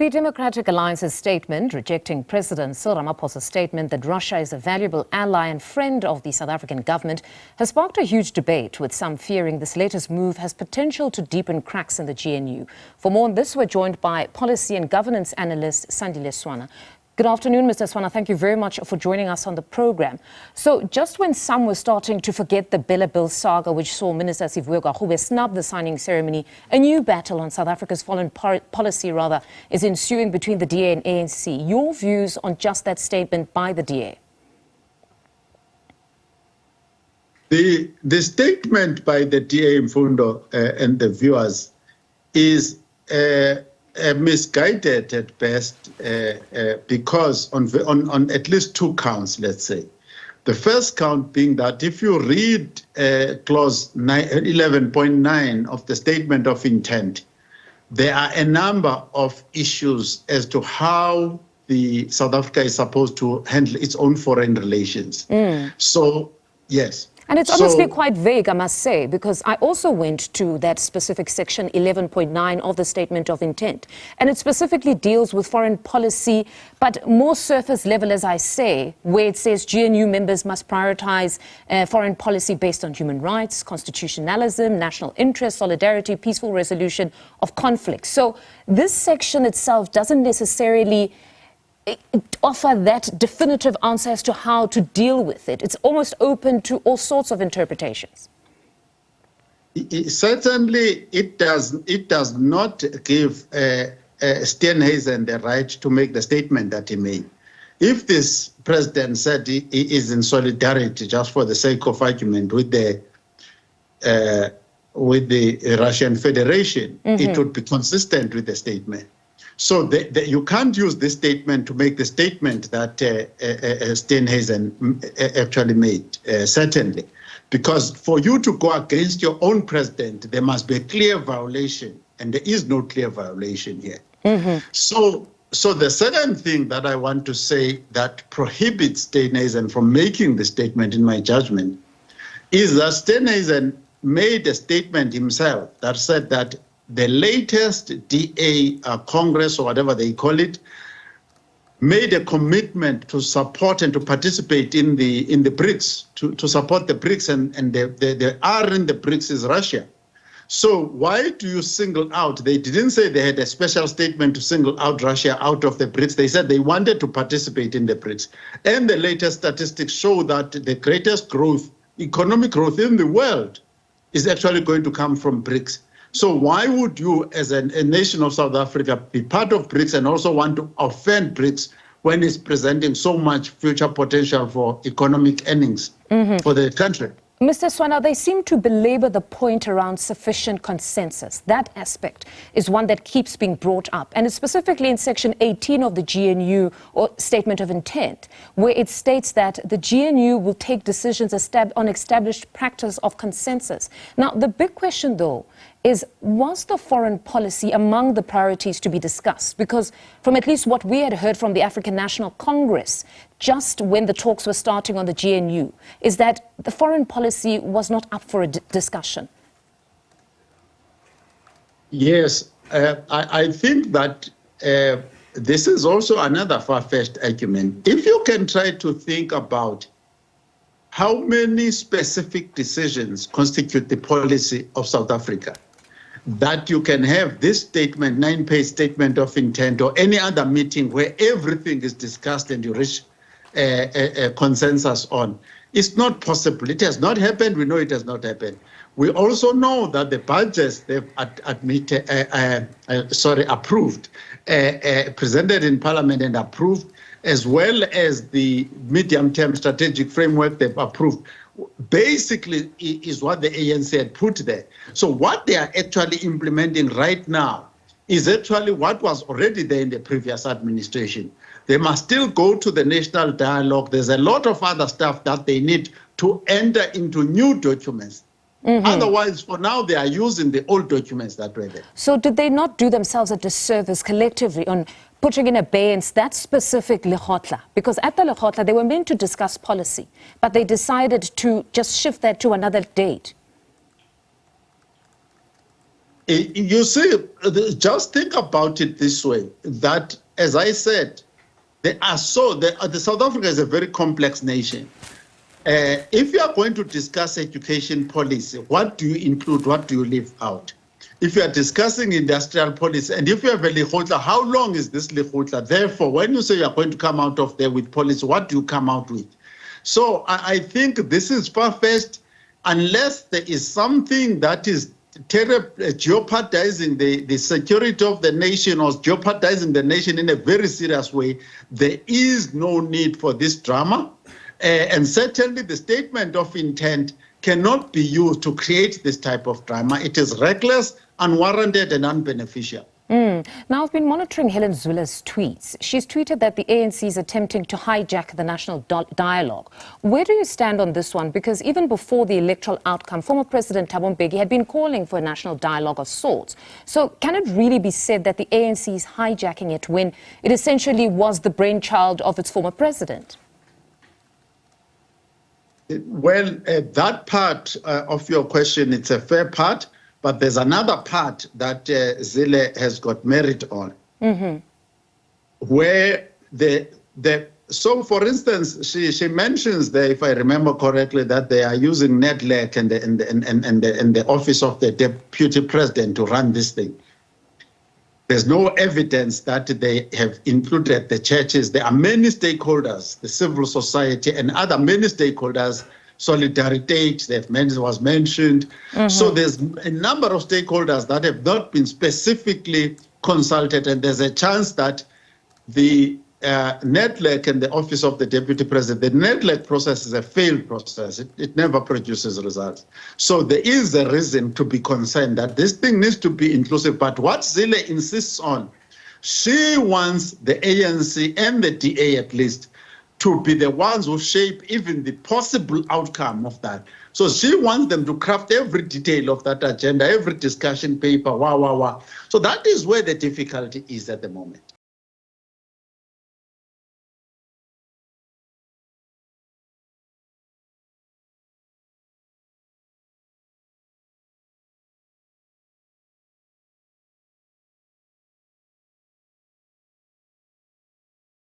The Democratic Alliance's statement rejecting President Cyril Ramaphosa's statement that Russia is a valuable ally and friend of the South African government has sparked a huge debate, with some fearing this latest move has potential to deepen cracks in the GNU. For more on this, we're joined by Policy and Governance Analyst Sandile Swana. Good afternoon, Mr. Swana. Thank you very much for joining us on the program. So just when some were starting to forget the Bella Bill saga, which saw Minister Sivuyo Gahube snub the signing ceremony, a new battle on South Africa's foreign policy is ensuing between the DA and ANC. Your views on just that statement by the DA? The statement by the DA Mfundo and the viewers is misguided at best because on at least two counts, let's say. The first count being that if you read clause 11.9 of the statement of intent, there are a number of issues as to how the South Africa is supposed to handle its own foreign relations. So, yes. And it's honestly quite vague, I must say, because I also went to that specific section 11.9 of the Statement of Intent. And it specifically deals with foreign policy, but more surface level, as I say, where it says GNU members must prioritize foreign policy based on human rights, constitutionalism, national interest, solidarity, peaceful resolution of conflict. So this section itself doesn't necessarily offer that definitive answer as to how to deal with it. It's almost open to all sorts of interpretations. Certainly, it does not give Steenhuisen the right to make the statement that he made. If this president said he is in solidarity, just for the sake of argument, with the Russian Federation, it would be consistent with the statement. So you can't use this statement to make the statement that Steenhuisen actually made, certainly. Because for you to go against your own president, there must be a clear violation, and there is no clear violation here. So the second thing that I want to say that prohibits Steenhuisen from making the statement, in my judgment, is that Steenhuisen made a statement himself that said that the latest DA Congress, or whatever they call it, made a commitment to support and to participate in the BRICS, to support the BRICS, and the R in the BRICS is Russia. So why do you single out? They didn't say they had a special statement to single out Russia out of the BRICS. They said they wanted to participate in the BRICS. And the latest statistics show that the greatest growth, economic growth in the world, is actually going to come from BRICS. So why would you, as a nation of South Africa, be part of BRICS and also want to offend BRICS when it's presenting so much future potential for economic earnings for the country? Mr. Swana, they seem to belabor the point around sufficient consensus. That aspect is one that keeps being brought up. And it's specifically in Section 18 of the GNU, or Statement of Intent, where it states that the GNU will take decisions on established practice of consensus. Now, the big question, though, is, was the foreign policy among the priorities to be discussed? Because from at least what we had heard from the African National Congress, just when the talks were starting on the GNU, is that the foreign policy was not up for a discussion. Yes, I think that this is also another far-fetched argument. If you can try to think about how many specific decisions constitute the policy of South Africa, that you can have this statement, 9-page statement of intent, or any other meeting where everything is discussed and you reach a consensus on. It's not possible. It has not happened. We know it has not happened. We also know that the budgets they've approved, presented in Parliament and approved, as well as the medium-term strategic framework they've approved, basically is what the ANC had put there. So what they are actually implementing right now is actually what was already there in the previous administration. They must still go to the national dialogue. There's a lot of other stuff that they need to enter into new documents. Otherwise, for now, they are using the old documents that were there. So did they not do themselves a disservice collectively on putting in abeyance that specific Lekgotla? Because at the Lekgotla, they were meant to discuss policy, but they decided to just shift that to another date. You see, just think about it this way, that, as I said, the South Africa is a very complex nation. If you are going to discuss education policy, what do you include, what do you leave out? If you are discussing industrial policy, and if you have a legislature, how long is this legislature? Therefore, when you say you are going to come out of there with policy, what do you come out with? So I think this is far-fetched, unless there is something that is jeopardizing the security of the nation or jeopardizing the nation in a very serious way. There is no need for this drama. And certainly the statement of intent cannot be used to create this type of drama. It is reckless, unwarranted, and unbeneficial. Now, I've been monitoring Helen Zula's tweets. She's tweeted that the ANC is attempting to hijack the national dialogue. Where do you stand on this one? Because even before the electoral outcome, former President Thabo Mbeki had been calling for a national dialogue of sorts. So can it really be said that the ANC is hijacking it when it essentially was the brainchild of its former president? Well, that part of your question, it's a fair part. But there's another part that Zille has got merit on, where so for instance, she mentions there, if I remember correctly, that they are using NEDLAC and the office of the deputy president to run this thing. There's no evidence that they have included the churches. There are many stakeholders, the civil society and other many stakeholders. Solidarity, was mentioned. So there's a number of stakeholders that have not been specifically consulted, and there's a chance that the NEDLAC and the Office of the Deputy President, the NEDLAC process is a failed process. It never produces results. So there is a reason to be concerned that this thing needs to be inclusive. But what Zille insists on, she wants the ANC and the DA at least to be the ones who shape even the possible outcome of that. So she wants them to craft every detail of that agenda, every discussion paper, So that is where the difficulty is at the moment.